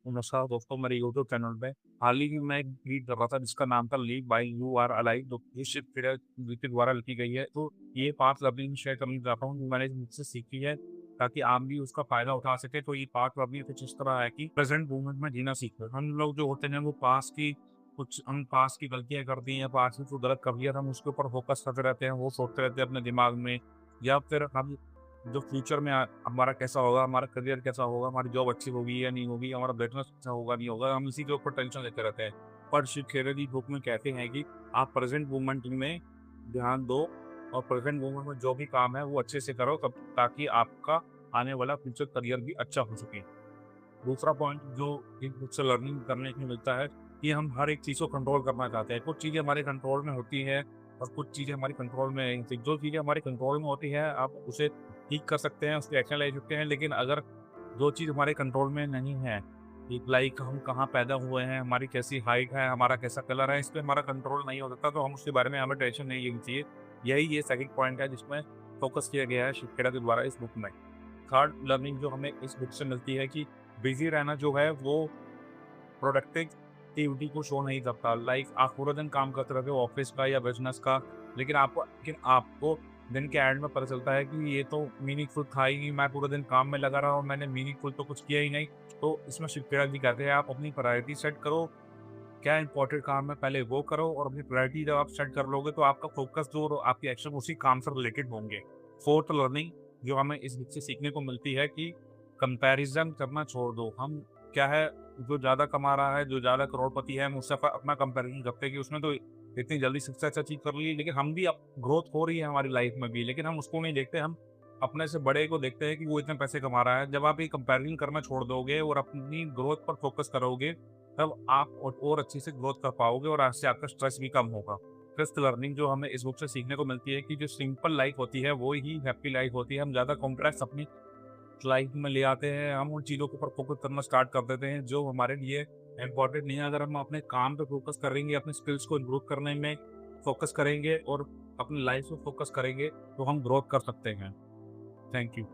नमस्कार दोस्तों, मेरे यूट्यूब चैनल पे हाल ही में मैं एक रीड कर रहा था जिसका नाम था live while you are alive, जो कि शिव खेड़ा के द्वारा लिखी गई है। तो ये 5 लर्निंग शेयर करना चाहता हूँ जो मैंने मुझसे सीखी है, ताकि आप भी उसका फायदा उठा सके। तो ये 5 लर्निंग कुछ इस तरह है कि प्रेजेंट मोमेंट में जीना सीखो। हम लोग जो होते हैं वो पास की गलतियां कर दी हैं, पास में जो गलत कर लिया था हम उसके ऊपर फोकस करते रहते हैं, वो सोचते रहते हैं अपने दिमाग में। या फिर हम जो फ्यूचर में हमारा कैसा होगा, हमारा करियर कैसा होगा, हमारी जॉब अच्छी होगी या नहीं होगी, हमारा बिजनेस अच्छा होगा नहीं होगा, हम इसी के ऊपर टेंशन लेते रहते हैं। पर शिव खेरा जी बुक में कहते हैं कि आप प्रेजेंट मोमेंट में ध्यान दो और प्रेजेंट मोमेंट में जो भी काम है वो अच्छे से करो, तब ताकि आपका आने वाला फ्यूचर करियर भी अच्छा हो सके। दूसरा पॉइंट जो इस बुक से लर्निंग करने को मिलता है कि हम हर एक चीज़ को कंट्रोल करना चाहते हैं। कुछ चीज़ें हमारे कंट्रोल में होती है और कुछ चीज़ें हमारी कंट्रोल में नहीं होती। जो चीज़ें हमारे कंट्रोल में होती है आप उसे ठीक कर सकते हैं, उसकी एक्शन ले सकते हैं। लेकिन अगर जो चीज़ हमारे कंट्रोल में नहीं है, लाइक हम कहाँ पैदा हुए हैं, हमारी कैसी हाइट है, हमारा कैसा कलर है, इस पे हमारा कंट्रोल नहीं हो सकता, तो हम उसके बारे में हमें टेंशन नहीं लेनी चाहिए। यही ये सेकंड पॉइंट है जिसमें फोकस किया गया है शिव खेड़ा के द्वारा इस बुक में। थर्ड लर्निंग जो हमें इस बुक से मिलती है कि बिजी रहना जो है वो प्रोडक्टिविटी को शो नहीं करता। लाइक आप पूरा दिन काम करते रहते हो ऑफिस का या बिजनेस का, लेकिन आपको दिन के एंड में पता चलता है कि ये तो मीनिंगफुल था ही नहीं, मैं पूरा दिन काम में लगा रहा हूँ, मैंने मीनिंगफुल तो कुछ किया ही नहीं। तो इसमें शिवखेड़ा जी कहते हैं आप अपनी प्रायोरिटी सेट करो, क्या इंपॉर्टेंट काम है पहले वो करो, और अपनी प्रायोरिटी जब आप सेट कर लोगे तो आपका फोकस जो और आपकी एक्शन उसी काम से रिलेटेड होंगे। फोर्थ लर्निंग जो हमें इस बुक से सीखने को मिलती है कि कंपैरिजन करना छोड़ दो। हम क्या है, जो ज़्यादा कमा रहा है, जो ज़्यादा करोड़पति है, हम उससे अपना कंपैरिजन करते हैं कि उसने तो इतनी जल्दी सक्सेस अचीव कर ली, लेकिन हम भी अब ग्रोथ हो रही है हमारी लाइफ में भी, लेकिन हम उसको नहीं देखते। हम अपने से बड़े को देखते हैं कि वो इतने पैसे कमा रहा है। जब आप ये कंपैरिजन करना छोड़ दोगे और अपनी ग्रोथ पर फोकस करोगे, तब आप और अच्छे से ग्रोथ कर पाओगे और आज से आपका स्ट्रेस भी कम होगा। फिफ्थ लर्निंग जो हमें इस बुक से सीखने को मिलती है कि जो सिंपल लाइफ होती है वो ही हैप्पी लाइफ होती है। हम ज़्यादा कॉम्प्लेक्स अपनी लाइफ में ले आते हैं, हम उन चीज़ों के ऊपर फोकस करना स्टार्ट कर देते हैं जो हमारे लिए इम्पोर्टेंट नहीं है। अगर हम अपने काम पे फोकस करेंगे, अपने स्किल्स को इम्प्रूव करने में फोकस करेंगे और अपनी लाइफ में फोकस करेंगे, तो हम ग्रोथ कर सकते हैं। Thank you.